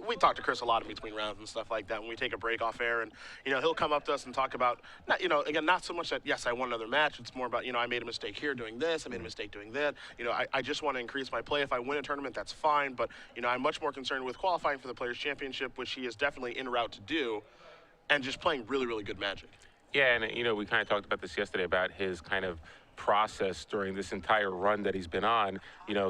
we talk to Chris a lot in between rounds and stuff like that when we take a break off air, and he'll come up to us and talk about again, not so much that yes I won another match. It's more about I made a mistake here doing this, I made a mistake doing that. I just want to increase my play. If I win a tournament, that's fine, but I'm much more concerned with qualifying for the Players Championship, which he is definitely en route to do, and just playing really, really good Magic. Yeah, and we kind of talked about this yesterday about his kind of process during this entire run that he's been on.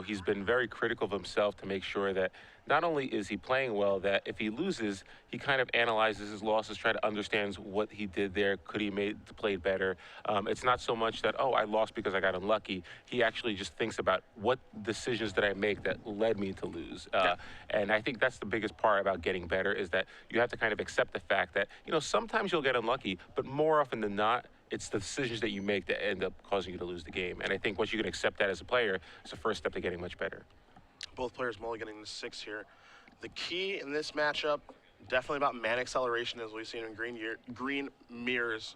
He's been very critical of himself to make sure that not only is he playing well, that if he loses, he kind of analyzes his losses, try to understand what he did there. Could he made played better? It's not so much that, oh, I lost because I got unlucky. He actually just thinks about what decisions did I make that led me to lose. And I think that's the biggest part about getting better, is that you have to kind of accept the fact that, sometimes you'll get unlucky, but more often than not, it's the decisions that you make that end up causing you to lose the game. And I think once you can accept that as a player, it's the first step to getting much better. Both players mulliganing the 6 here. The key in this matchup, definitely about man acceleration, as we've seen in green mirrors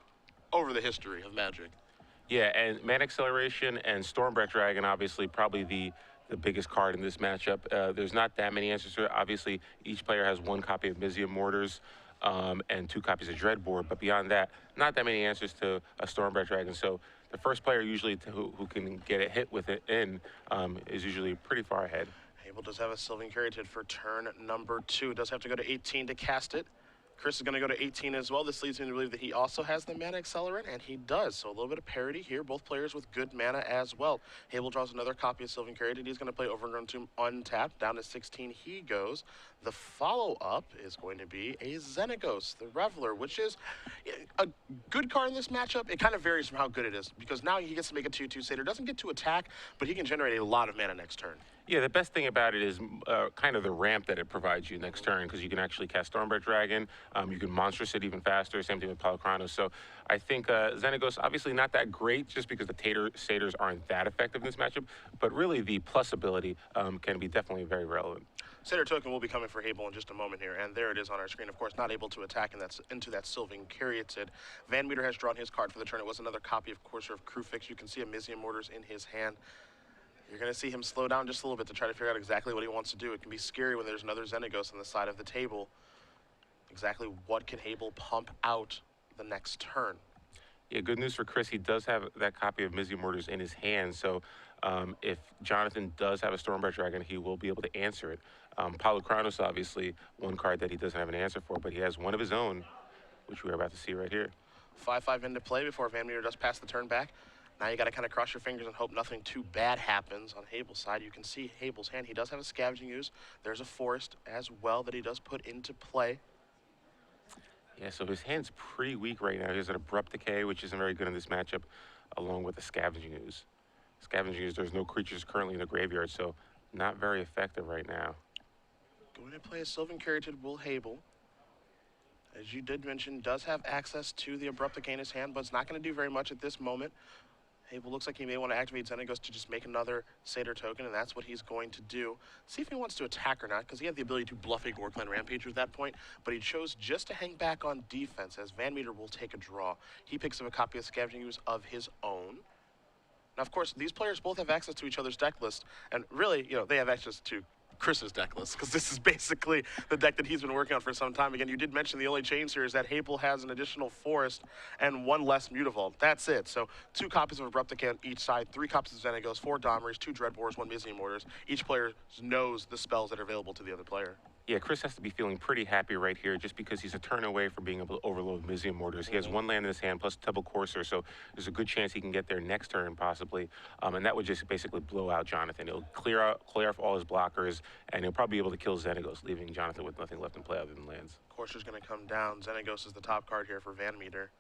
over the history of Magic. Yeah, and man acceleration and Stormbreath Dragon, obviously, probably the biggest card in this matchup. There's not that many answers to it. Obviously, each player has 1 copy of Mizzium Mortars and 2 copies of Dreadboard, but beyond that, not that many answers to a Stormbreath Dragon. So the first player usually who can get a hit with it is usually pretty far ahead. Habel does have a Sylvan Caryatid for turn number 2. Does have to go to 18 to cast it. Chris is going to go to 18 as well. This leads me to believe that he also has the mana accelerant, and he does. So a little bit of parity here. Both players with good mana as well. Habel draws another copy of Sylvan Caryatid. He's going to play Overgrown Tomb untapped. Down to 16 he goes. The follow-up is going to be a Xenagos, the Reveler, which is a good card in this matchup. It kind of varies from how good it is, because now he gets to make a 2/2 Satyr. Doesn't get to attack, but he can generate a lot of mana next turn. Yeah, the best thing about it is kind of the ramp that it provides you next turn, because you can actually cast Stormbreath Dragon. You can Monstrous it even faster. Same thing with Polychronos. So I think Xenagos, obviously not that great, just because the Satyrs aren't that effective in this matchup, but really the plus ability can be definitely very relevant. Satyr token will be coming for Habel in just a moment here, and there it is on our screen. Of course, not able to attack into that Sylvan Caryatid. VanMeter has drawn his card for the turn. It was another copy of Courser of Crufix. You can see a Mizzium Mortars in his hand. You're going to see him slow down just a little bit to try to figure out exactly what he wants to do. It can be scary when there's another Xenagos on the side of the table. Exactly what can Habel pump out the next turn? Yeah, good news for Chris. He does have that copy of Mizzium Mortars in his hand, so if Jonathon does have a Stormbreath Dragon, he will be able to answer it. Polychronos, obviously, 1 card that he doesn't have an answer for, but he has 1 of his own, which we're about to see right here. 5/5 into play before VanMeter does pass the turn back. Now you got to kind of cross your fingers and hope nothing too bad happens on Habel's side. You can see Habel's hand. He does have a Scavenging Ooze. There's a Forest as well that he does put into play. Yeah, so his hand's pretty weak right now. He has an Abrupt Decay, which isn't very good in this matchup, along with a Scavenging Ooze. Scavenging Ooze, there's no creatures currently in the graveyard, so not very effective right now. Going to play a Sylvan Caryatid will Habel. As you did mention, does have access to the Abrupt Decay in his hand, but it's not going to do very much at this moment. Habel looks like he may want to activate Xenagos to just make another Satyr token, and that's what he's going to do. See if he wants to attack or not, because he had the ability to bluff a Gorkland Rampager at that point, but he chose just to hang back on defense, as VanMeter will take a draw. He picks up a copy of Scavenging Ooze of his own. Now, of course, these players both have access to each other's deck list, and really, they have access to Chris's deck list, because this is basically the deck that he's been working on for some time. Again, you did mention the only change here is that Habel has an additional Forest and 1 less Mutavault. That's it. So 2 copies of Abrupt Decay on each side, 3 copies of Xenagos, 4 Domries, 2 Dreadbores, 1 Mizzium Mortars. Each player knows the spells that are available to the other player. Yeah, Chris has to be feeling pretty happy right here, just because he's a turn away from being able to overload Mizzium Mortars. He has 1 land in his hand plus Tubble Courser, so there's a good chance he can get there next turn possibly, and that would just basically blow out Jonathon. It'll clear off all his blockers, and he'll probably be able to kill Xenagos, leaving Jonathon with nothing left in play other than lands. Courser's going to come down. Xenagos is the top card here for VanMeter.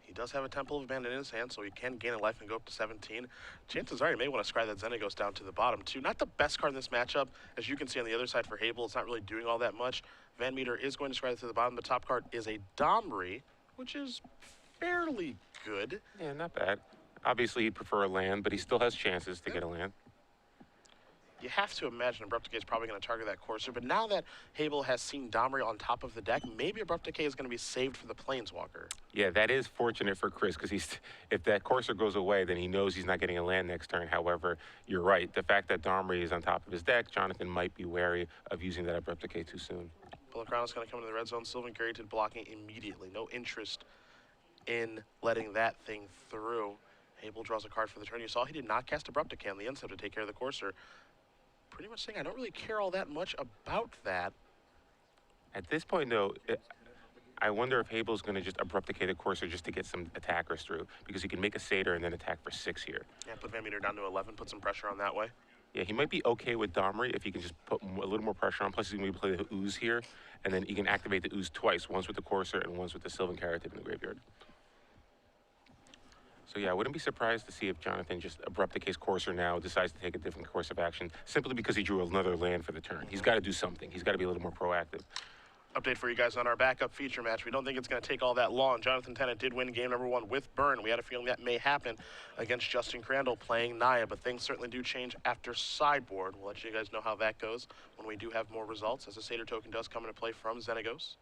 He does have a Temple of Abandon in his hand, so he can gain a life and go up to 17. Chances are he may want to scry that Xenagos down to the bottom, too. Not the best card in this matchup. As you can see on the other side for Habel, it's not really doing all that much. VanMeter is going to scry that to the bottom. The top card is a Domri, which is fairly good. Yeah, not bad. Obviously, he'd prefer a land, but he still has chances to get a land. you have to imagine Abrupt Decay is probably going to target that Courser, but now that Habel has seen Domri on top of the deck, maybe Abrupt Decay is going to be saved for the Planeswalker. Yeah, that is fortunate for Chris because if that Courser goes away, then he knows he's not getting a land next turn. However, you're right. The fact that Domri is on top of his deck, Jonathon might be wary of using that Abrupt Decay too soon. Pellecrano's going to come into the red zone. Sylvan Carried blocking immediately. No interest in letting that thing through. Habel draws a card for the turn. You saw he did not cast Abrupt Decay on the end step to take care of the Courser. Pretty much saying I don't really care all that much about that. At this point, though, I wonder if Habel's going to just Abrupt Decay the Courser just to get some attackers through, because he can make a Satyr and then attack for 6 here. Yeah, put VanMeter down to 11, put some pressure on that way. Yeah, he might be okay with Domri if he can just put a little more pressure on. Plus, he's going to play the Ooze here, and then he can activate the Ooze twice, once with the Courser and once with the Sylvan Carrot in the graveyard. So yeah, I wouldn't be surprised to see if Jonathon just Abrupt Decays Courser now, decides to take a different course of action, simply because he drew another land for the turn. He's got to do something. He's got to be a little more proactive. Update for you guys on our backup feature match. We don't think it's going to take all that long. Jonathon Tennant did win game number 1 with Burn. We had a feeling that may happen against Justin Crandall playing Naya, but things certainly do change after Sideboard. We'll let you guys know how that goes when we do have more results, as a Satyr token does come into play from Xenagos.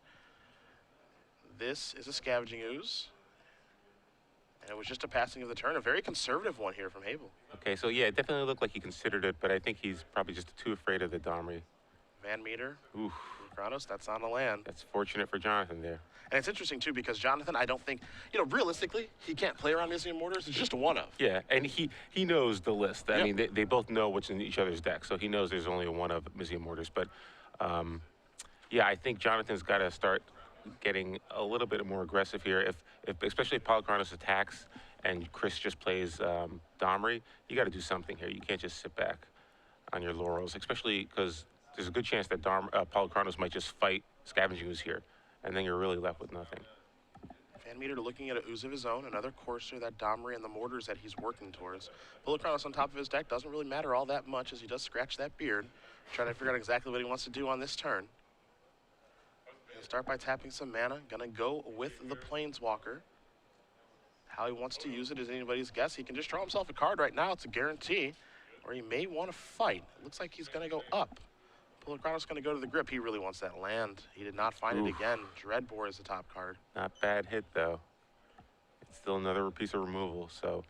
This is a Scavenging Ooze. And it was just a passing of the turn, a very conservative one here from Habel. Okay, so yeah, it definitely looked like he considered it, but I think he's probably just too afraid of the Domri. VanMeter. Oof. Kronos, that's on the land. That's fortunate for Jonathon there. And it's interesting, too, because Jonathon, I don't think, realistically, he can't play around Mizzium Mortars. It's just a one-of. Yeah, and he knows the list. I mean, they both know what's in each other's deck, so he knows there's only a one of Mizzium Mortars. But, yeah, I think Jonathon's got to start getting a little bit more aggressive here. If especially if Pellecranos attacks and Chris just plays Domri, you got to do something here. You can't just sit back on your laurels, especially because there's a good chance that Pellecranos might just fight Scavenging Ooze here, and then you're really left with nothing. VanMeter looking at a Ooze of his own, another Courser, that Domri, and the Mortars that he's working towards. Pellecranos on top of his deck doesn't really matter all that much, as he does scratch that beard, trying to figure out exactly what he wants to do on this turn. Gonna start by tapping some mana, gonna go with the Planeswalker. How he wants to use it is anybody's guess. He can just draw himself a card right now, it's a guarantee, or he may want to fight. It looks like he's gonna go up. Pellecrano's going to go to the grip. He really wants that land. He did not find it again. Dreadbore is the top card. Not bad hit, though. It's still another piece of removal. So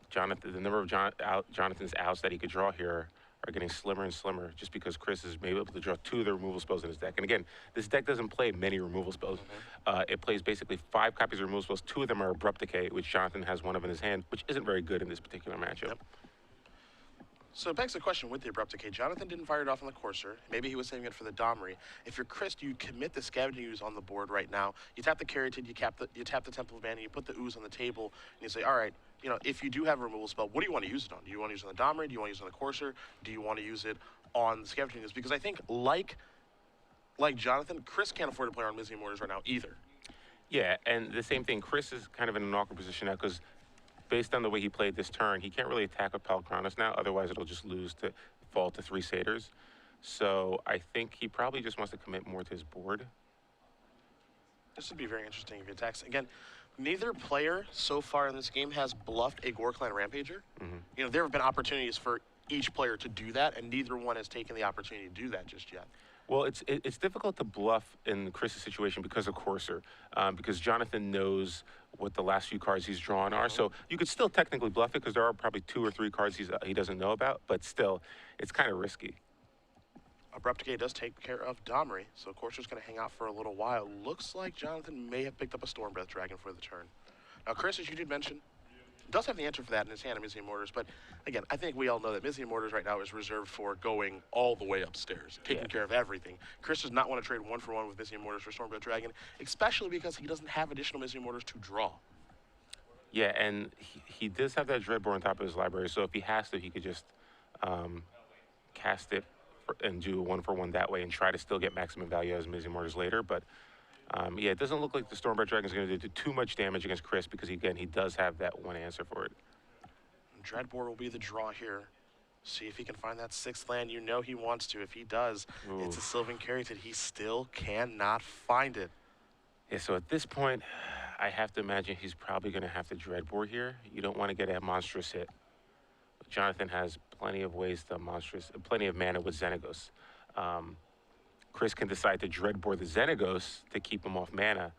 Jonathon, the number of Jonathon's outs that he could draw here are getting slimmer and slimmer just because Chris is maybe able to draw 2 of the removal spells in his deck. And again, this deck doesn't play many removal spells. It plays basically 5 copies of removal spells. 2 of them are Abrupt Decay, which Jonathon has 1 of in his hand, which isn't very good in this particular matchup. Yep. So it begs the question with the Abrupt Decay. Jonathon didn't fire it off on the Courser. Maybe he was saving it for the Domri. If you're Chris, you commit the Scavenging Ooze on the board right now. You tap the Caryatid, you tap the Temple of Mana, you put the Ooze on the table, and you say, all right, if you do have a removal spell, what do you want to use it on? Do you want to use it on the Domri? Do you want to use it on the Courser? Do you want to use it on the Scavenging Ooze? Because I think, like Jonathon, Chris can't afford to play around Mizzium Mortars right now either. Yeah, and the same thing, Chris is kind of in an awkward position now because based on the way he played this turn, he can't really attack with Pellecranos now, otherwise it'll just fall to 3 Satyrs. So I think he probably just wants to commit more to his board. This would be very interesting if he attacks. Again, neither player so far in this game has bluffed a Gore-Clan Rampager. There have been opportunities for each player to do that, and neither one has taken the opportunity to do that just yet. Well, it's difficult to bluff in Chris's situation because of Courser, because Jonathon knows what the last few cards he's drawn are. So you could still technically bluff it because there are probably 2 or 3 cards he doesn't know about, but still, it's kind of risky. Abrupt Decay does take care of Domri, so Courser's going to hang out for a little while. Looks like Jonathon may have picked up a Stormbreath Dragon for the turn. Now, Chris, as you did mention, does have the answer for that in his hand of Mizzium Mortars, but again, I think we all know that Mizzium Mortars right now is reserved for going all the way upstairs, taking care of everything. Chris does not want to trade 1-for-1 with Mizzium Mortars for Stormbreath Dragon, especially because he doesn't have additional Mizzium Mortars to draw. Yeah, and he does have that Dreadbore on top of his library, so if he has to, he could just cast it and do a 1-for-1 that way and try to still get maximum value as Mizzium Mortars later, but yeah, it doesn't look like the Stormbreath Dragon is going to do too much damage against Chris because, again, he does have that one answer for it. Dreadbore will be the draw here. See if he can find that 6th land. You know he wants to. If he does, it's a Sylvan Caryatid. He still cannot find it. Yeah, so at this point, I have to imagine he's probably going to have to Dreadbore here. You don't want to get a monstrous hit. Jonathon has plenty of ways to plenty of mana with Xenagos. Chris can decide to dreadboard the Xenagos to keep him off mana,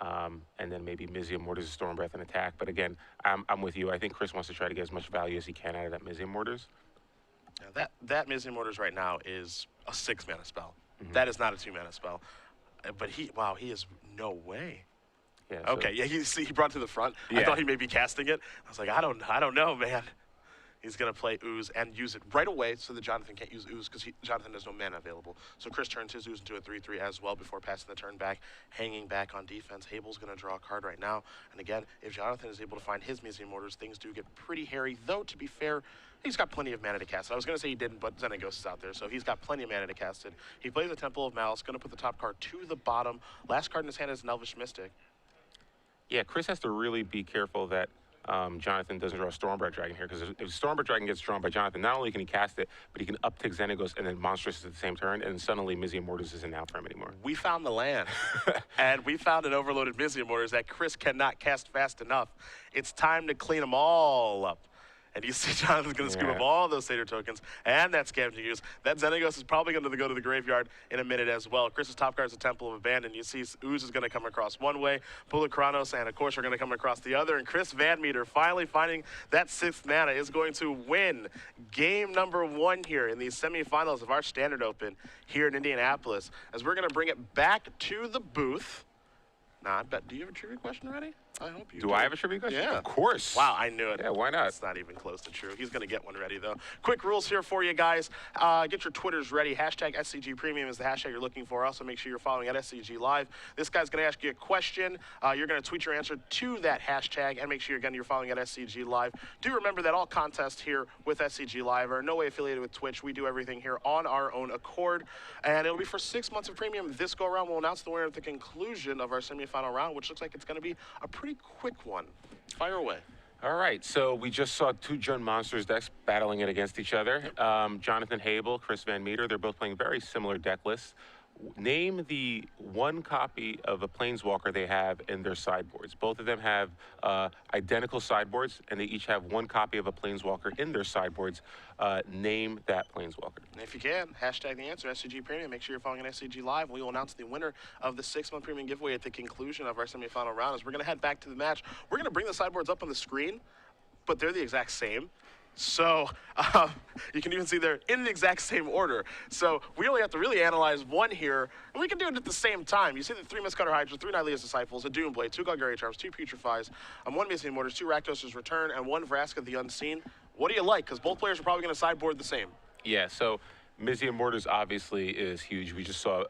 and then maybe Mizzium Mortars, Storm Breath, and attack. But again, I'm with you. I think Chris wants to try to get as much value as he can out of that Mizzium Mortars. Now that Mizzium Mortars right now is a 6-mana spell. That is not a 2-mana spell. But he is no way. Yeah, okay, yeah, he brought it to the front. Yeah. I thought he may be casting it. I was like, I don't know, man. He's going to play Ooze and use it right away so that Jonathon can't use Ooze because Jonathon has no mana available. So Chris turns his Ooze into a 3/3 as well before passing the turn back, hanging back on defense. Habel's going to draw a card right now. And again, if Jonathon is able to find his Mizzium Mortars, things do get pretty hairy. Though, to be fair, he's got plenty of mana to cast it. I was going to say he didn't, but Xenagos is out there, so he's got plenty of mana to cast it. He plays a Temple of Malice, going to put the top card to the bottom. Last card in his hand is an Elvish Mystic. Yeah, Chris has to really be careful that Jonathon doesn't draw a Stormbreath Dragon here, because if Stormbreath Dragon gets drawn by Jonathon, not only can he cast it, but he can uptick Xenagos and then Monstrous at the same turn, and suddenly Mizzium Mortars isn't out for him anymore. We found the land, and we found an overloaded Mizzium Mortars that Chris cannot cast fast enough. It's time to clean them all up. And you see Jonathon's going to scoop up all those Satyr tokens and that Scavenging Ooze. That Xenagos is probably going to go to the graveyard in a minute as well. Chris's top card is a Temple of Abandon. You see Ooze is going to come across one way. Bullet Chronos and, of course, are going to come across the other. And Chris VanMeter, finally finding that 6th mana, is going to win game number 1 here in these semifinals of our Standard Open here in Indianapolis. As we're going to bring it back to the booth. Now, I bet, do you have a trivia question ready? I hope you do. Do I have a trivia question? Yeah. Of course. Wow, I knew it. Yeah, why not? It's not even close to true. He's going to get one ready, though. Quick rules here for you guys. Get your Twitters ready. Hashtag SCG Premium is the hashtag you're looking for. Also, make sure you're following at SCG Live. This guy's going to ask you a question. You're going to tweet your answer to that hashtag, and make sure, again, you're following at SCG Live. Do remember that all contests here with SCG Live are in no way affiliated with Twitch. We do everything here on our own accord, and it'll be for 6 months of premium. This go-around, we'll announce the winner at the conclusion of our semifinal round, which looks like it's going to be a pretty quick one. Fire away. All right, so we just saw 2 Jund Monsters decks battling it against each other. Jonathon Habel, Chris VanMeter, they're both playing very similar deck lists. Name the 1 copy of a Planeswalker they have in their sideboards. Both of them have identical sideboards, and they each have 1 copy of a Planeswalker in their sideboards. Name that Planeswalker. And if you can, hashtag the answer, SCG Premium. Make sure you're following SCG Live. We will announce the winner of the 6-month premium giveaway at the conclusion of our semifinal round. As we're going to head back to the match, we're going to bring the sideboards up on the screen, but they're the exact same. So you can even see they're in the exact same order. So we only have to really analyze one here, and we can do it at the same time. You see the 3 Mistcutter Hydra, 3 Nylea's Disciples, a Doomblade, 2 Golgari Charms, 2 Putrefies, 1 Mizzium Mortars, 2 Rakdos' Return, and 1 Vraska the Unseen. What do you like? Because both players are probably going to sideboard the same. Yeah, so Mizzium Mortars obviously is huge. We just saw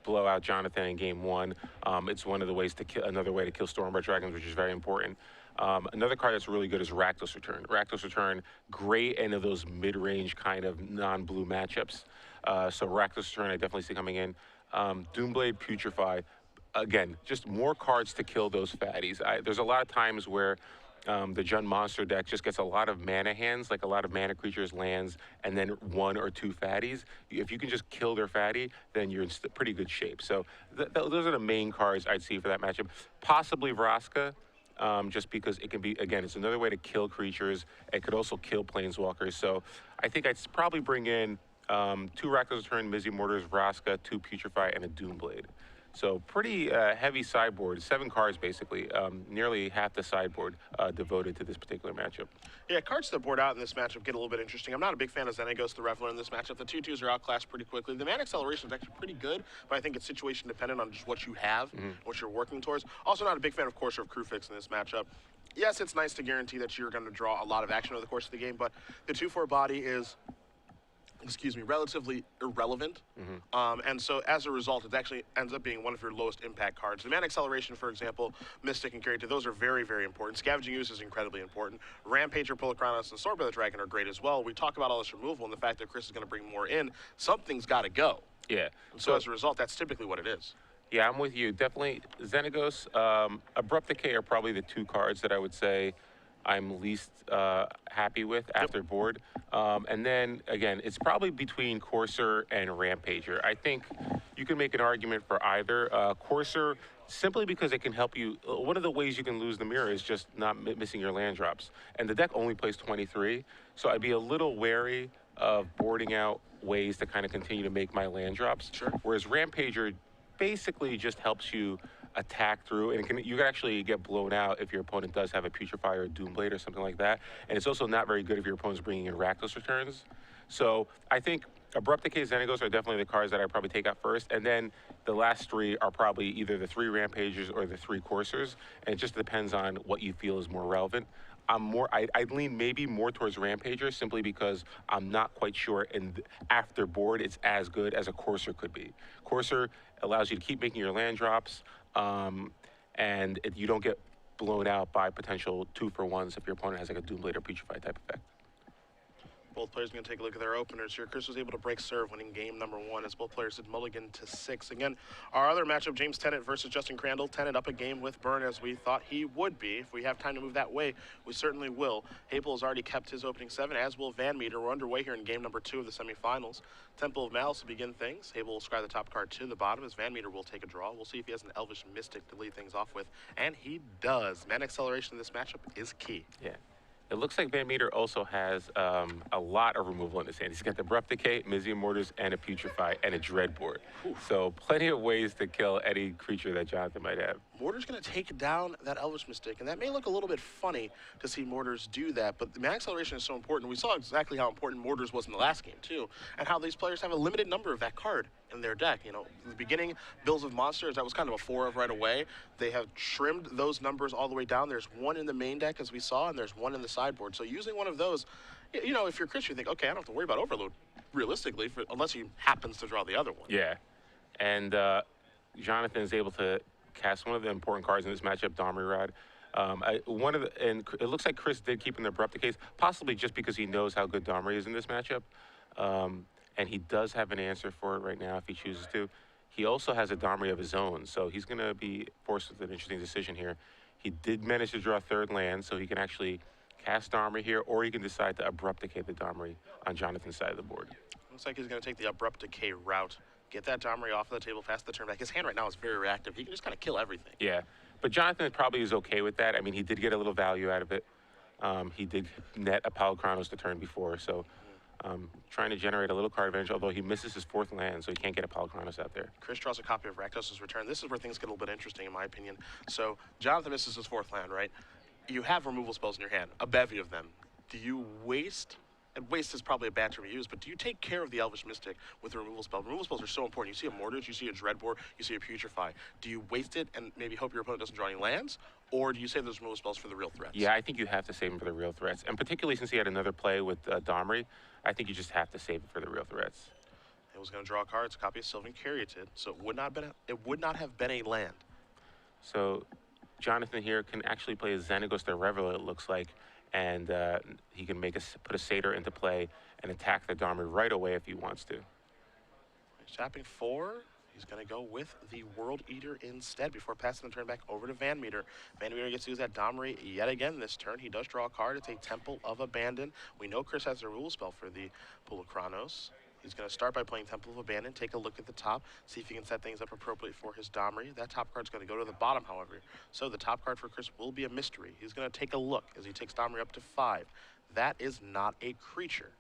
blow out Jonathon in game 1. It's one of the ways to kill, another way to kill Stormbreath Dragons, which is very important. Another card that's really good is Rakdos Return. Rakdos Return, great end of those mid-range kind of non-blue matchups. So Rakdos Return, I definitely see coming in. Doomblade, Putrefy, again, just more cards to kill those fatties. There's a lot of times where the Jund Monster deck just gets a lot of mana hands, like a lot of mana creatures, lands, and then 1 or 2 fatties. If you can just kill their fatty, then you're in pretty good shape. So those are the main cards I'd see for that matchup. Possibly Vraska. Just because it can be, again, it's another way to kill creatures. It could also kill planeswalkers. So I think I'd probably bring in 2 Rakdos Return, Mizzium Mortars, Vraska, 2 Putrefy, and a Doomblade. So pretty heavy sideboard, 7 cards basically, nearly half the sideboard devoted to this particular matchup. Yeah, cards that board out in this matchup get a little bit interesting. I'm not a big fan of Xenagos the Reveler in this matchup. The 2/2s are outclassed pretty quickly. The mana acceleration is actually pretty good, but I think it's situation dependent on just what you have, what you're working towards. Also not a big fan of Courser of Crewfix in this matchup. Yes, it's nice to guarantee that you're going to draw a lot of action over the course of the game, but the 2/4 body is, relatively irrelevant. And so as a result, it actually ends up being one of your lowest impact cards. The mana acceleration, for example, Mystic and Character, those are very, very important. Scavenging Ooze is incredibly important. Rampager, Pulachronos, and Swordbearer the Dragon are great as well. We talk about all this removal and the fact that Chris is going to bring more in. Something's got to go. Yeah. And so as a result, that's typically what it is. Yeah, I'm with you. Definitely Xenagos, Abrupt Decay are probably the 2 cards that I would say I'm least happy with after board. And then again, it's probably between Courser and Rampager. I think you can make an argument for either. Courser, simply because it can help you. One of the ways you can lose the mirror is just not missing your land drops. And the deck only plays 23, so I'd be a little wary of boarding out ways to kind of continue to make my land drops. Sure. Whereas Rampager basically just helps you attack through, and you can actually get blown out if your opponent does have a Putrefy or a Doomblade or something like that. And it's also not very good if your opponent's bringing in Rakdos returns. So I think Abrupt Decay, Xenagos are definitely the cards that I probably take out first, and then the last three are probably either the 3 Rampagers or the 3 Coursers, and it just depends on what you feel is more relevant. I'd lean maybe more towards Rampager simply because I'm not quite sure after board it's as good as a Courser could be. Courser allows you to keep making your land drops, and you don't get blown out by potential 2-for-1s if your opponent has like a Doomblade or Putrefy type effect. Both players are going to take a look at their openers here. Chris was able to break serve, winning game number 1 as both players did mulligan to 6. Again, our other matchup, James Tennant versus Justin Crandall. Tennant up a game with Burn as we thought he would be. If we have time to move that way, we certainly will. Habel has already kept his opening 7, as will VanMeter. We're underway here in game number 2 of the semifinals. Temple of Malice will begin things. Habel will scry the top card to the bottom as VanMeter will take a draw. We'll see if he has an Elvish Mystic to lead things off with, and he does. Man acceleration in this matchup is key. Yeah. It looks like VanMeter also has a lot of removal in his hand. He's got the Abrupt Decay, Mizium Mortars, and a Putrefy, and a Dreadboard. So plenty of ways to kill any creature that Jonathon might have. Mortar's going to take down that Elvish Mystic, and that may look a little bit funny to see Mortars do that, but the man acceleration is so important. We saw exactly how important Mortars was in the last game, too, and how these players have a limited number of that card in their deck. You know, in the beginning, Bills of Monsters, that was kind of a 4 of right away. They have trimmed those numbers all the way down. There's 1 in the main deck, as we saw, and there's 1 in the sideboard. So using one of those, you know, if you're Chris, you think, okay, I don't have to worry about overload, realistically, unless he happens to draw the other one. Yeah, and Jonathon is able to cast one of the important cards in this matchup, Domri Rod. And it looks like Chris did keep in the Abrupt Decays, possibly just because he knows how good Domri is in this matchup. And he does have an answer for it right now if he chooses to. He also has a Domri of his own, so he's going to be forced with an interesting decision here. He did manage to draw 3rd land, so he can actually cast Domri here, or he can decide to Abrupt Decay the Domri on Jonathan's side of the board. Looks like he's going to take the Abrupt Decay route. Get that Domri off of the table, pass the turn back. His hand right now is very reactive. He can just kind of kill everything. Yeah, but Jonathon probably is okay with that. I mean, he did get a little value out of it. He did net a Pal-Chronos the turn before, so trying to generate a little card advantage, although he misses his 4th land, so he can't get a Pal-Chronos out there. Chris draws a copy of Rakdos' Return. This is where things get a little bit interesting, in my opinion. So Jonathon misses his 4th land, right? You have removal spells in your hand, a bevy of them. Do you waste? And waste is probably a bad term to use, but do you take care of the Elvish Mystic with a removal spell? Removal spells are so important. You see a Mortars, you see a Dreadboard, you see a Putrefy. Do you waste it and maybe hope your opponent doesn't draw any lands? Or do you save those removal spells for the real threats? Yeah, I think you have to save them for the real threats. And particularly since he had another play with Domri, I think you just have to save it for the real threats. It was going to draw a card. It's a copy of Sylvan Caryatid, so it would not have been a land. So Jonathon here can actually play a Xenagos the Reveler, it looks like, and he can put a Satyr into play and attack the Domri right away if he wants to. He's tapping 4. He's going to go with the World Eater instead before passing the turn back over to VanMeter. VanMeter gets to use that Domri yet again this turn. He does draw a card. It's a Temple of Abandon. We know Chris has a rule spell for the Pal-Chronos. He's going to start by playing Temple of Abandon, take a look at the top, see if he can set things up appropriately for his Domri. That top card's going to go to the bottom, however. So the top card for Chris will be a mystery. He's going to take a look as he takes Domri up to 5. That is not a creature.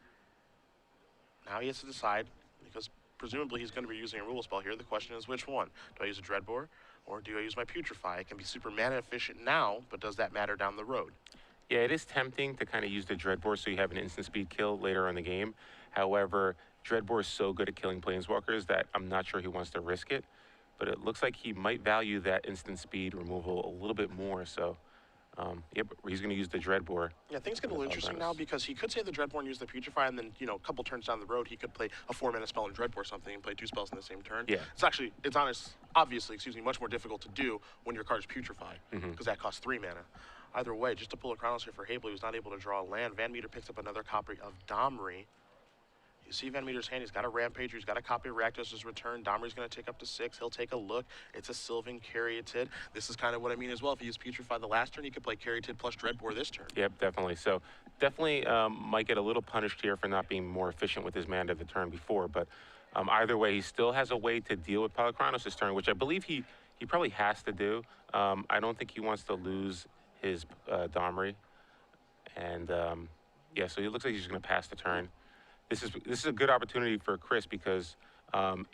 Now he has to decide, because presumably he's going to be using a rule spell here. The question is which one? Do I use a Dreadboard or do I use my Putrefy? It can be super mana efficient now, but does that matter down the road? Yeah, it is tempting to kind of use the Dreadboard so you have an instant speed kill later in the game. However, Dreadboard is so good at killing Planeswalkers that I'm not sure he wants to risk it. But it looks like he might value that instant speed removal a little bit more, so yeah, but he's going to use the Dreadboard. Yeah, things get a little interesting now because he could say the Dreadboard and use the Putrefy, and then, you know, a couple turns down the road, he could play a 4-mana spell and Dreadboard something and play 2 spells in the same turn. Yeah. Obviously, much more difficult to do when your card is Putrefy, because that costs 3 mana. Either way, just to pull a Chronos here for Habel, he was not able to draw a land. VanMeter picks up another copy of Domri. You see VanMeter's hand, he's got a Rampager, he's got a copy of Rakdos' return. Domri's going to take up to 6. He'll take a look. It's a Sylvan Caryatid. This is kind of what I mean as well. If he used Putrefy the last turn, he could play Caryatid plus Dreadbore this turn. Yep, definitely. So definitely might get a little punished here for not being more efficient with his mana the turn before. But either way, he still has a way to deal with Polychronos this turn, which I believe he probably has to do. I don't think he wants to lose his Domri. And yeah, so it looks like he's just going to pass the turn. This is a good opportunity for Chris because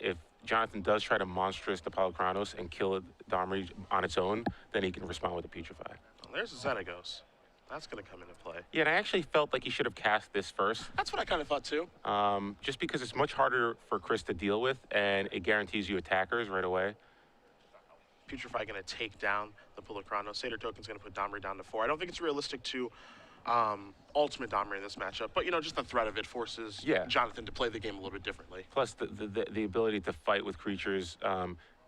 if Jonathon does try to monstrous the Polychronos and kill Domri on its own, then he can respond with a Putrefy. Well, there's a Xenagos. That's going to come into play. Yeah, and I actually felt like he should have cast this first. That's what I kind of thought too. Just because it's much harder for Chris to deal with, and it guarantees you attackers right away. Putrefy going to take down the Polychronos. Satyr Token's going to put Domri down to 4. I don't think it's realistic to ultimate Domri in this matchup, but just the threat of it forces Jonathon to play the game a little bit differently. Plus the ability to fight with creatures,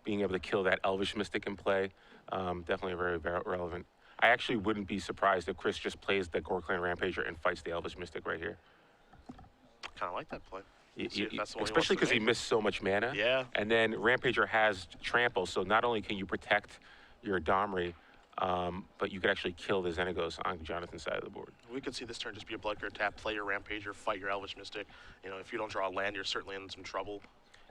being able to kill that Elvish Mystic in play, definitely very relevant. I actually wouldn't be surprised if Chris just plays the Gore-Clan Rampager and fights the Elvish Mystic right here. Kind of like that play. Especially because he missed so much mana. Yeah. And then Rampager has Trample, so not only can you protect your Domri, but you could actually kill the Xenagos on Jonathon's side of the board. We could see this turn just be a blood card tap, play your Rampager, fight your Elvish Mystic. If you don't draw a land, you're certainly in some trouble.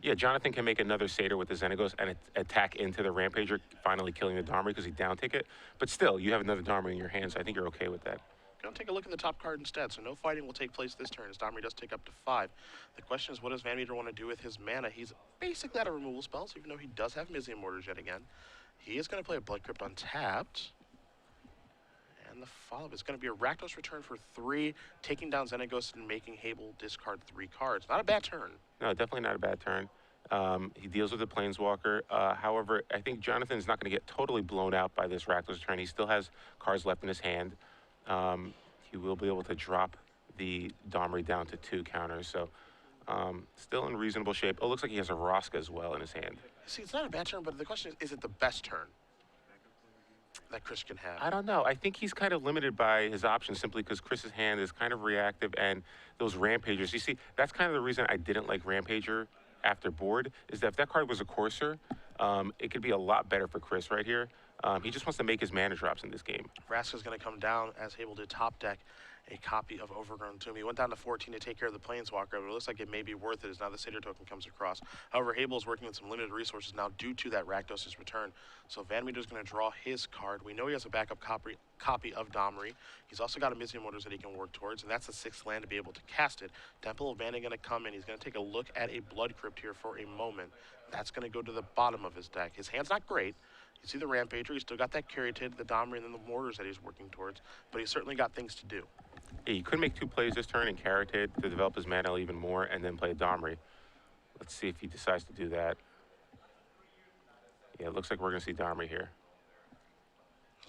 Yeah, Jonathon can make another Satyr with the Xenagos and attack into the Rampager, finally killing the Domri because he down-tick it. But still, you have another Domri in your hand, so I think you're okay with that. Going to take a look at the top card instead, so no fighting will take place this turn as Domri does take up to 5. The question is, what does VanMeter want to do with his mana? He's basically out of removal spells, even though he does have Mizium Mortars yet again. He is going to play a Blood Crypt untapped. And the follow-up is going to be a Rakdos return for 3, taking down Xenagos and making Habel discard 3 cards. Not a bad turn. No, definitely not a bad turn. He deals with the Planeswalker. However, I think Jonathan's not going to get totally blown out by this Rakdos turn. He still has cards left in his hand. He will be able to drop the Domri down to 2 counters. So still in reasonable shape. Oh, looks like he has a Vraska as well in his hand. See, it's not a bad turn, but the question is it the best turn that Chris can have? I don't know. I think he's kind of limited by his options simply because Chris's hand is kind of reactive, and those Rampagers. You see, that's kind of the reason I didn't like Rampager after board, is that if that card was a Courser, it could be a lot better for Chris right here. He just wants to make his mana drops in this game. Vraska's going to come down as Habel did top deck a copy of Overgrown Tomb. He went down to 14 to take care of the Planeswalker, but it looks like it may be worth it as now the Satyr token comes across. However, Habel is working with some limited resources now due to that Rakdos' return. So VanMeter is going to draw his card. We know he has a backup copy of Domri. He's also got a Mizium Mortars that he can work towards, and that's the 6th land to be able to cast it. Temple of Vanning going to come in. He's going to take a look at a Blood Crypt here for a moment. That's going to go to the bottom of his deck. His hand's not great. You see the Rampager, he's still got that Caryatid, the Domri, and then the Mortars that he's working towards, but he's certainly got things to do. Yeah, he could make 2 plays this turn in Caryatid to develop his mana even more and then play a Domri. Let's see if he decides to do that. Yeah, it looks like we're going to see Domri here.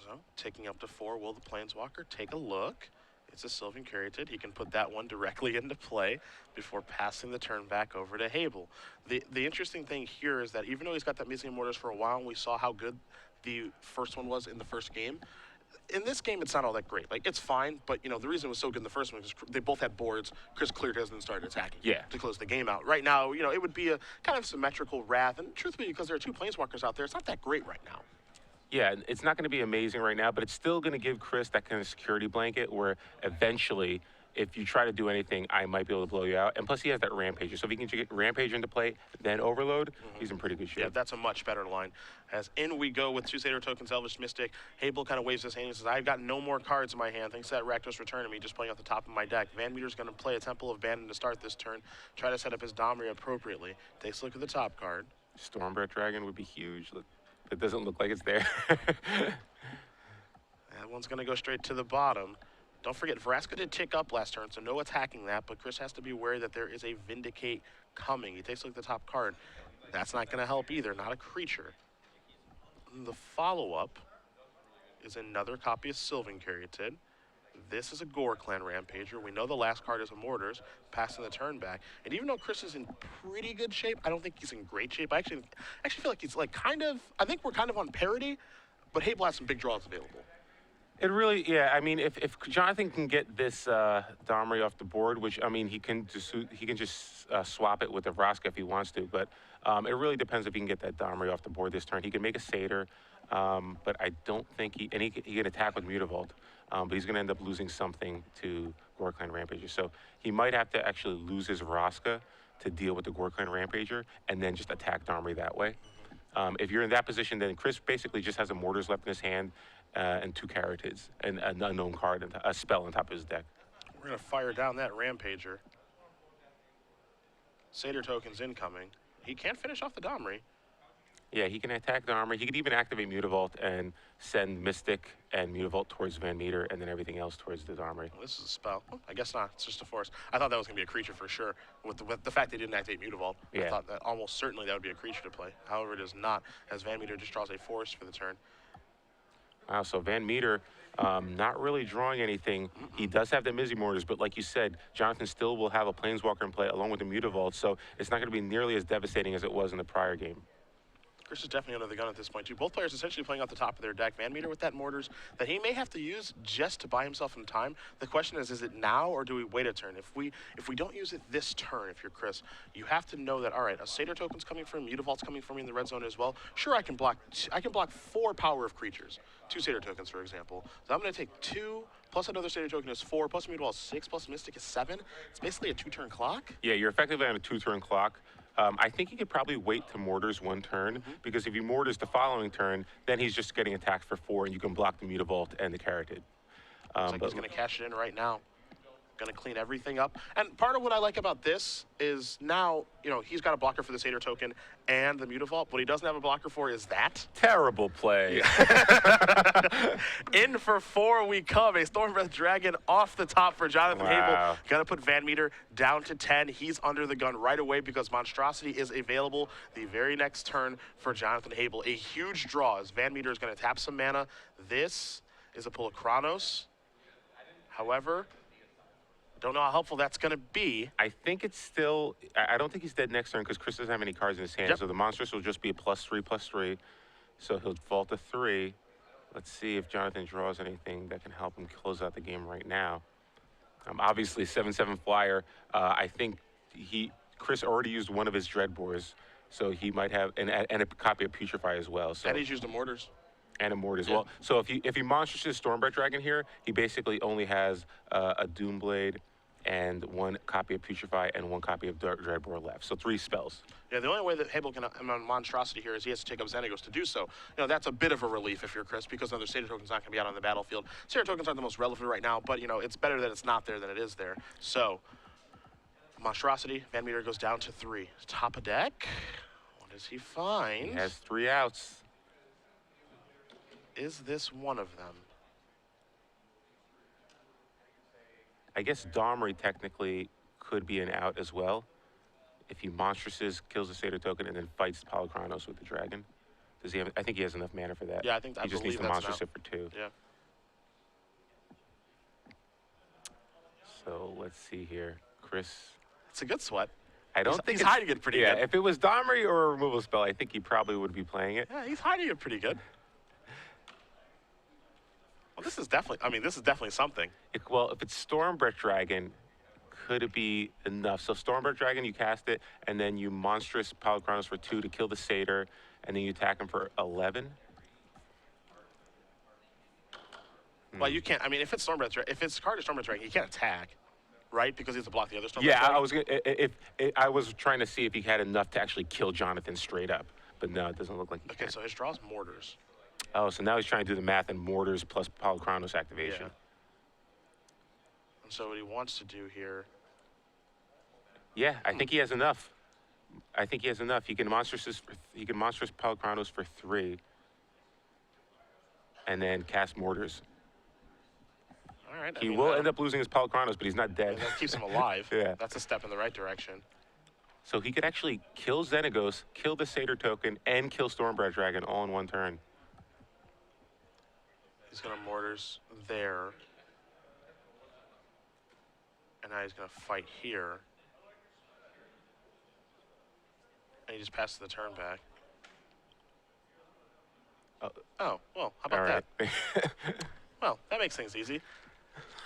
So, taking up to 4, will the Planeswalker take a look? It's a Sylvan Caryatid. He can put that one directly into play before passing the turn back over to Habel. The interesting thing here is that even though he's got that Mizium Mortars for a while, and we saw how good the first one was in the first game, in this game, it's not all that great. Like, it's fine, but, the reason it was so good in the first one is they both had boards. Chris cleared his and started attacking to close the game out. Right now, it would be a kind of symmetrical wrath, and truthfully, because there are 2 Planeswalkers out there, it's not that great right now. Yeah, it's not going to be amazing right now, but it's still going to give Chris that kind of security blanket where eventually, if you try to do anything, I might be able to blow you out. And plus, he has that Rampager. So if he can get Rampager into play, then Overload, he's in pretty good shape. Yeah, that's a much better line. As in we go with 2 Satyr tokens, Elvish Mystic. Habel kind of waves his hand and says, I've got no more cards in my hand. Thanks to that Rakdos return to me, just playing off the top of my deck. VanMeter's going to play a Temple of Bandon to start this turn, try to set up his Domri appropriately. Takes a look at the top card. Stormbreath Dragon would be huge. Look. It doesn't look like it's there. That one's going to go straight to the bottom. Don't forget, Vraska did tick up last turn, so no attacking that, but Chris has to be wary that there is a Vindicate coming. He takes a look at the top card. That's not going to help either, not a creature. And the follow-up is another copy of Sylvan Caryatid. This is a Gore-Clan Rampager. We know the last card is a Mortars, passing the turn back. And even though Chris is in pretty good shape, I don't think he's in great shape. I actually feel like he's I think we're kind of on parity, but Habel has some big draws available. It really, yeah. I mean, if Jonathan can get this Domri off the board, which I mean, he can just swap it with the Vraska if he wants to, but it really depends if he can get that Domri off the board this turn. He can make a Satyr, but I don't think he can attack with Mutavault, but he's going to end up losing something to Gorkline Rampager. So he might have to actually lose his Vraska to deal with the Gorkline Rampager, and then just attack Domri that way. If you're in that position, then Chris basically just has a Mortars left in his hand and 2 Carotids and an unknown card and a spell on top of his deck. We're going to fire down that Rampager. Satyr tokens incoming. He can't finish off the Domri. Yeah, he can attack Domri. He could even activate Mutavault and send Mystic and Mutavault towards VanMeter and then everything else towards the Domri. Well, this is a spell. Oh, I guess not. It's just a force. I thought that was going to be a creature for sure. With the fact they didn't activate Mutavault, Yeah. I thought that almost certainly that would be a creature to play. However, it is not, as VanMeter just draws a force for the turn. Wow, so VanMeter not really drawing anything. He does have the Mizzy Mortars, but like you said, Jonathan still will have a Planeswalker in play along with the Mutavault, so it's not going to be nearly as devastating as it was in the prior game. Chris is definitely under the gun at this point, too. Both players essentially playing off the top of their deck. VanMeter with that Mortars that he may have to use just to buy himself in time. The question is it now or do we wait a turn? If we don't use it this turn, if you're Chris, you have to know that, all right, a Satyr token's coming from, Mutavault's coming from me in the red zone as well. Sure, I can block 4 power of creatures. 2 Satyr tokens, for example. So I'm going to take 2, plus another Satyr token is 4, plus Mutavault is 6, plus Mystic is 7. It's basically a 2-turn clock. Yeah, you're effectively on a 2-turn clock. I think he could probably wait to Mortars 1 turn, because if he Mortars the following turn, then he's just getting attacked for 4, and you can block the Mutavault and the Carotid. Looks like he's going to cash it in right now. Going to clean everything up. And part of what I like about this is now, he's got a blocker for the Satyr token and the Mutavault. What he doesn't have a blocker for is that. Terrible play. In for 4 we come. A Stormbreath Dragon off the top for Jonathon Wow. Habel. Going to put VanMeter down to 10. He's under the gun right away because Monstrosity is available the very next turn for Jonathon Habel. A huge draw as VanMeter is going to tap some mana. This is a pull of Chronos. However, don't know how helpful that's going to be. I think it's still, I don't think he's dead next turn because Chris doesn't have any cards in his hand. Yep. So the Monstrous will just be a +3/+3. So he'll fall to 3. Let's see if Jonathan draws anything that can help him close out the game right now. Obviously, 7/7 flyer. I think Chris already used one of his Dreadbores. So he might have, and a copy of Putrefy as well. So. And he's used the Mortars. And a Mort as Yeah. well. So if he monsters his Stormbreath Dragon here, he basically only has a Doomblade and 1 copy of Putrefy and 1 copy of Dreadbore left. So 3 spells. Yeah, the only way that Habel can Monstrosity here is he has to take up Xenagos to do so. That's a bit of a relief if you're Chris, because another Satyr token's not going to be out on the battlefield. Satyr tokens aren't the most relevant right now, but it's better that it's not there than it is there. So Monstrosity, VanMeter goes down to 3. Top of deck. What does he find? He has 3 outs. Is this one of them? I guess Domri technically could be an out as well. If he monstresses, kills the Satyr token, and then fights Polychronos with the dragon. Does he have? I think he has enough mana for that. Yeah, I think he just needs to monstress it for 2. Yeah. So let's see here, Chris. It's a good sweat. I don't think he's hiding it pretty good. Yeah, if it was Domri or a removal spell, I think he probably would be playing it. Yeah, he's hiding it pretty good. Well, this is definitely something. Well, if it's Stormbreath Dragon, could it be enough? So Stormbreath Dragon, you cast it, and then you monstrous Polychronos for 2 to kill the Satyr, and then you attack him for 11. Well, you can't. If it's if it's card of Stormbreath Dragon, you can't attack, right? Because he has to block the other Stormbreath Yeah, Dragon. I was trying to see if he had enough to actually kill Jonathan straight up, but no, it doesn't look like he Okay, can. so his draw's Mortars. Oh, so now he's trying to do the math and Mortars plus Polychronos activation. Yeah. And so what he wants to do here. Yeah, I think he has enough. He can monstrous Polychronos for 3, and then cast Mortars. All right. He will end up losing his Polychronos, but he's not dead. That keeps him alive. Yeah. That's a step in the right direction. So he could actually kill Xenagos, kill the Satyr token, and kill Stormbreath Dragon all in 1 turn. He's going to Mortars there. And now he's going to fight here. And he just passes the turn back. Oh, well, how about All right. that? Well, that makes things easy.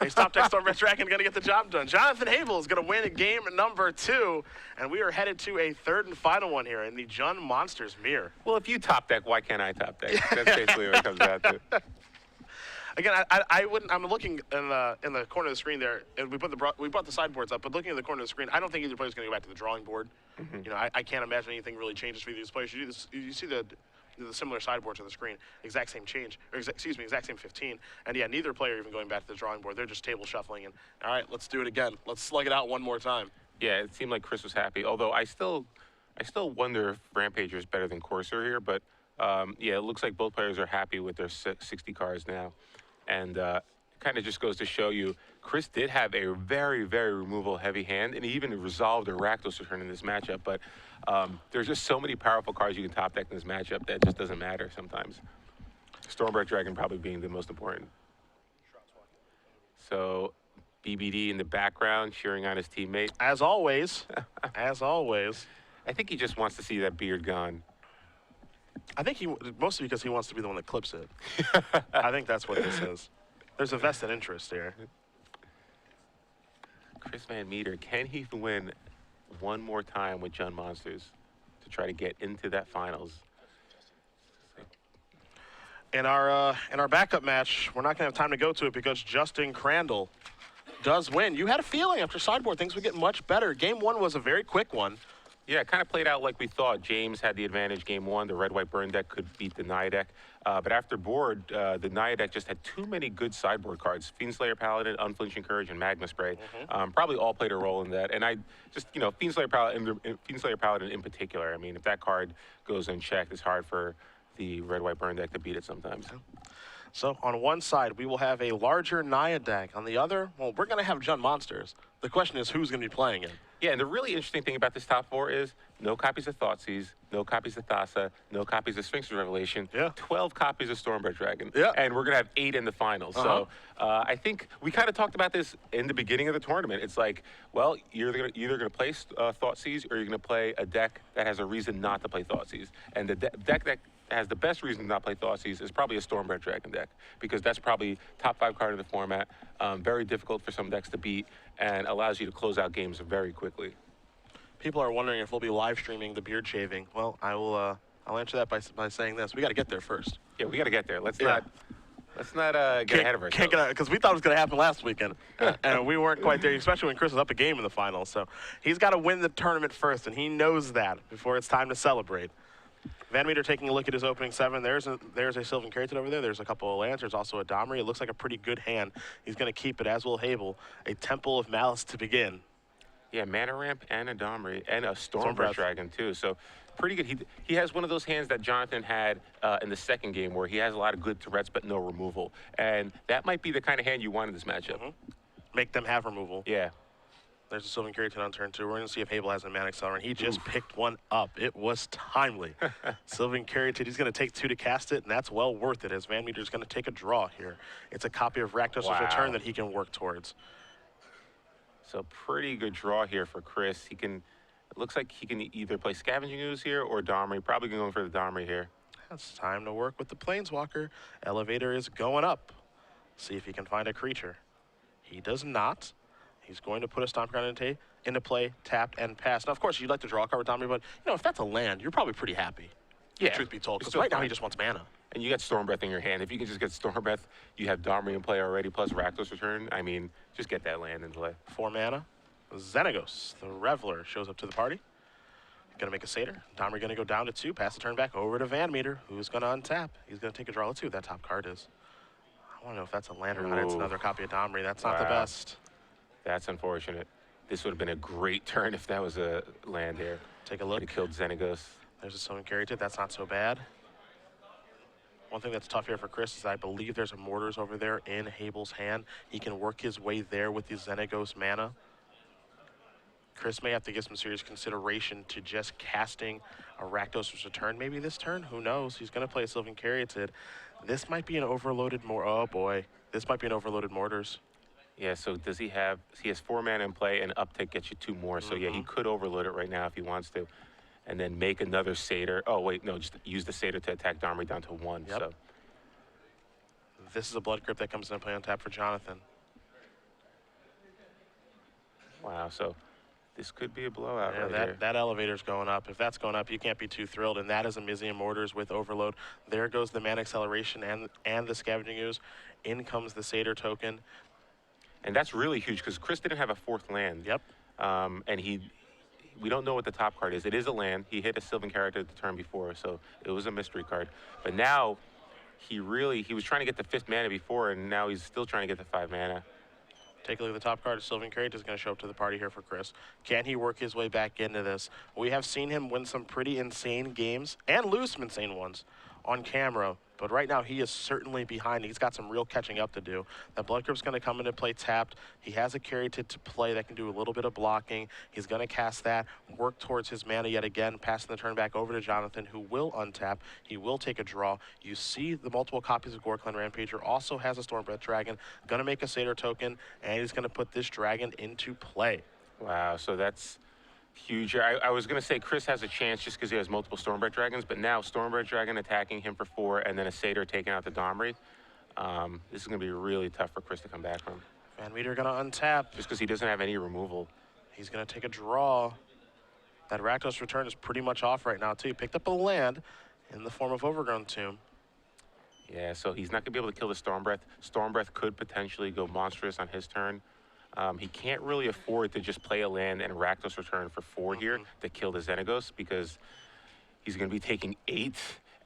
Ace top deck Stormbreath Dragon going to get the job done. Jonathon Habel is going to win game number 2, and we are headed to a third and final one here in the Jun Monsters mirror. Well, if you top deck, why can't I top deck? That's basically what it comes down to. Again, I wouldn't. I'm looking in the corner of the screen there, and we brought the sideboards up. But looking at the corner of the screen, I don't think either player's going to go back to the drawing board. You know, I can't imagine anything really changes for these players. You see the similar sideboards on the screen, exact same change, or exact same 15. And yeah, neither player even going back to the drawing board. They're just table shuffling and, all right, let's do it again. Let's slug it out one more time. Yeah, it seemed like Chris was happy. Although I still wonder if Rampager is better than Corsair here. But yeah, it looks like both players are happy with their 60 cards now. And it kind of just goes to show you, Chris did have a very, very removal heavy hand, and he even resolved a Rakdos return in this matchup. But there's just so many powerful cards you can top deck in this matchup that just doesn't matter sometimes. Stormbreath Dragon probably being the most important. So BBD in the background cheering on his teammate. As always, as always. I think he just wants to see that beard gone. I think mostly because he wants to be the one that clips it. I think that's what this is. There's a vested interest here. Chris VanMeter, can he win one more time with Jun Monsters to try to get into that finals? In our backup match, we're not going to have time to go to it because Justin Crandall does win. You had a feeling after sideboard things would get much better. Game 1 was a very quick one. Yeah, it kind of played out like we thought. James had the advantage game 1. The red-white burn deck could beat the Naya deck. But after board, the Naya deck just had too many good sideboard cards. Fiendslayer Paladin, Unflinching Courage, and Magma Spray. Probably all played a role in that. And I just, you know, Fiendslayer Paladin in particular. I mean, if that card goes unchecked, it's hard for the red-white burn deck to beat it sometimes. So on one side, we will have a larger Naya deck. On the other, well, we're going to have Jun Monsters. The question is who's going to be playing it. Yeah, and the really interesting thing about this top 4 is no copies of Thoughtseize, no copies of Thassa, no copies of Sphinx's Revelation, 12 copies of Stormbreath Dragon, and we're going to have 8 in the finals. So I think we kind of talked about this in the beginning of the tournament. It's like, well, you're either going to play Thoughtseize or you're going to play a deck that has a reason not to play Thoughtseize. And the deck that has the best reason to not play Thoughtseize is probably a Stormbreath Dragon deck, because that's probably top 5 card in the format, very difficult for some decks to beat, and allows you to close out games very quickly. People are wondering if we'll be live streaming the beard shaving. Well, I'll answer that by saying this: we got to get there first. Yeah, we got to get there. Let's not get ahead of ourselves. Can't get because we thought it was going to happen last weekend, and we weren't quite there. Especially when Chris was up a game in the finals, so he's got to win the tournament first, and he knows that before it's time to celebrate. VanMeter taking a look at his opening 7. There's a Sylvan Caryatid over there. There's a couple of lands. There's also a Domri. It looks like a pretty good hand. He's going to keep it, as will Habel. A Temple of Malice to begin. Yeah, Mana Ramp and a Domri and a Stormbreath Dragon too. So pretty good. He has one of those hands that Jonathon had in the second game where he has a lot of good threats but no removal. And that might be the kind of hand you want in this matchup. Make them have removal. Yeah. There's a Sylvan Caryatid on turn 2. We're going to see if Habel has a Mana Accelerant. He just picked one up. It was timely. Sylvan Caryatid, he's going to take 2 to cast it, and that's well worth it, as VanMeter's going to take a draw here. It's a copy of Rakdos' Return that he can work towards. So pretty good draw here for Chris. It looks like he can either play Scavenging Ooze here or Domri. Probably going for the Domri here. It's time to work with the Planeswalker. Elevator is going up. See if he can find a creature. He does not. He's going to put a Stomp Ground into play, tapped, and passed. Now, of course, you'd like to draw a card with Domri, but, you know, if that's a land, you're probably pretty happy. Yeah. Truth be told, because right now he just wants mana. And you got Stormbreath in your hand. If you can just get Stormbreath, you have Domri in play already, plus Rakdos Return. I mean, just get that land in play. 4 mana. Xenagos, the Reveler, shows up to the party. Gonna make a Satyr. Domri gonna go down to 2, pass the turn back over to VanMeter, who's gonna untap. He's gonna take a draw. Let's see what that top card is. I wanna know if that's a land or not. It's another copy of Domri. That's not the best. That's unfortunate. This would have been a great turn if that was a land there. Take a look. He killed Xenagos. There's a Sylvan Caryatid. That's not so bad. One thing that's tough here for Chris is I believe there's a Mortars over there in Habel's hand. He can work his way there with the Xenagos mana. Chris may have to give some serious consideration to just casting a Rakdos' Return maybe this turn. Who knows? He's going to play a Sylvan Caryatid. This might be an overloaded oh boy. This might be an overloaded Mortars. Yeah, so does he have, he has 4 mana in play and uptick gets you 2 more. So yeah, he could overload it right now if he wants to. And then make another Satyr. Oh wait, no, just use the Satyr to attack Domri down to 1. Yep. So This is a blood grip that comes into play on tap for Jonathon. Wow, so this could be a blowout Yeah, right here. that elevator's going up. If that's going up, you can't be too thrilled. And that is a Mizium Mortars with overload. There goes the Man Acceleration and the Scavenging Ooze. In comes the Satyr token. And that's really huge because Chris didn't have a fourth land. Yep. And we don't know what the top card is. It is a land. He hit a Sylvan character the turn before, so it was a mystery card. But now he was trying to get the 5th mana before, and now he's still trying to get the 5 mana. Take a look at the top card. Sylvan Crate is going to show up to the party here for Chris. Can he work his way back into this? We have seen him win some pretty insane games and lose some insane ones on camera. But right now, he is certainly behind. He's got some real catching up to do. That Blood Grip's going to come into play tapped. He has a Caryatid to play that can do a little bit of blocking. He's going to cast that, work towards his mana yet again, passing the turn back over to Jonathon, who will untap. He will take a draw. You see the multiple copies of Goreclan Rampager. Also has a Stormbreath Dragon. Going to make a Satyr token, and he's going to put this dragon into play. Wow, so that's huge. I was going to say Chris has a chance just because he has multiple Stormbreath Dragons, but now Stormbreath Dragon attacking him for 4 and then a Satyr taking out the Domri. This is going to be really tough for Chris to come back from. VanMeter going to untap. Just because he doesn't have any removal. He's going to take a draw. That Rakdos Return is pretty much off right now, too. He picked up a land in the form of Overgrown Tomb. Yeah, so he's not going to be able to kill the Stormbreath. Stormbreath could potentially go monstrous on his turn. He can't really afford to just play a land and Rakdos Return for 4 here to kill the Xenagos because he's going to be taking 8.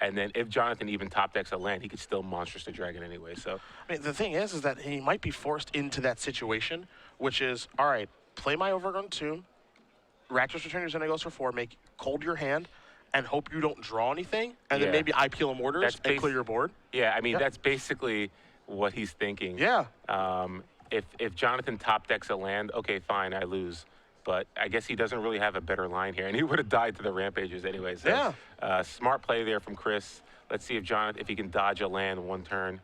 And then if Jonathon even top decks a land, he could still monstrous the dragon anyway. So I mean, the thing is that he might be forced into that situation, which is, all right, play my Overgrown Tomb, Rakdos Return your Xenagos for 4, make cold your hand, and hope you don't draw anything, and then maybe I peel a Mortars and clear your board. Yeah, I mean, that's basically what he's thinking. Yeah. If Jonathon top decks a land, okay, fine, I lose. But I guess he doesn't really have a better line here, and he would have died to the Rampagers anyway. So, yeah. Smart play there from Chris. Let's see if he can dodge a land 1 turn.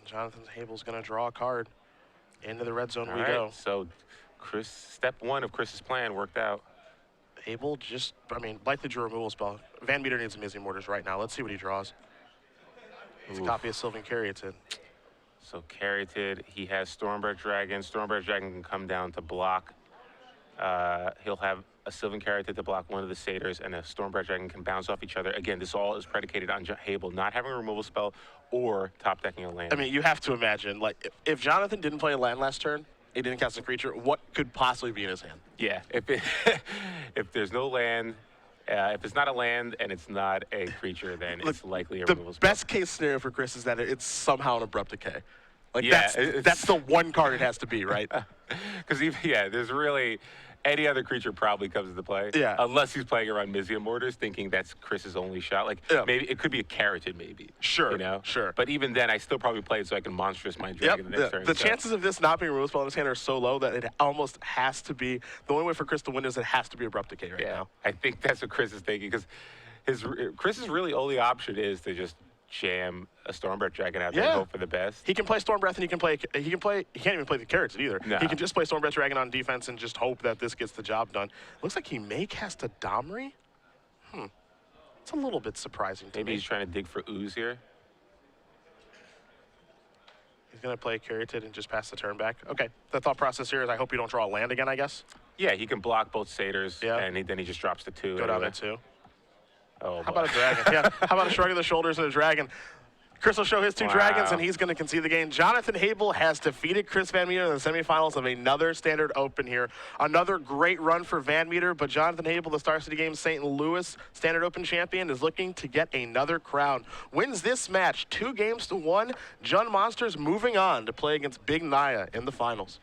Jonathon Habel's going to draw a card. Into the red zone All we right, go. So Chris, step 1 of Chris's plan worked out. Habel just, I mean, likely drew a removal spell. VanMeter needs some Mizium Mortars right now. Let's see what he draws. It's a copy of Sylvan Caryatid. So Caryatid, he has Stormbreath Dragon. Stormbreath Dragon can come down to block. He'll have a Sylvan Caryatid to block one of the Satyrs, and a Stormbreath Dragon can bounce off each other. Again, this all is predicated on Habel not having a removal spell or top decking a land. I mean, you have to imagine, like, if Jonathon didn't play a land last turn, he didn't cast a creature, what could possibly be in his hand? Yeah, if there's no land, if it's not a land and it's not a creature, then it's likely a removal spell. The best case scenario for Chris is that it's somehow an Abrupt Decay. Like, yeah, that's the one card it has to be, right? Because, there's really any other creature probably comes into play. Yeah. Unless he's playing around Mizium Mortars, thinking that's Chris's only shot. Like, maybe it could be a Caryatid, maybe. Sure, you know? sure. But even then, I still probably play it so I can monstrous my dragon the next turn. The chances of this not being a removal spell in his hand are so low that it almost has to be, the only way for Chris to win is it has to be Abrupt Decay right now. I think that's what Chris is thinking, because Chris's really only option is to just jam a Stormbreath Dragon out there and hope for the best. He can play Stormbreath and he can't even play the Caryatid either. No. He can just play Stormbreath Dragon on defense and just hope that this gets the job done. Looks like he may cast a Domri. It's a little bit surprising to me. Maybe he's trying to dig for ooze here. He's going to play Caryatid and just pass the turn back. Okay, the thought process here is I hope you don't draw a land again, I guess. Yeah, he can block both Satyrs, and then he just drops to 2. Go down to 2. Oh, how about a dragon? How about a shrug of the shoulders and a dragon? Chris will show his 2 dragons, and he's going to concede the game. Jonathon Habel has defeated Chris VanMeter in the semifinals of another Standard Open here. Another great run for VanMeter, but Jonathon Habel, the Star City Games St. Louis Standard Open champion, is looking to get another crown. Wins this match 2-1. Jun Monsters moving on to play against Big Naya in the finals.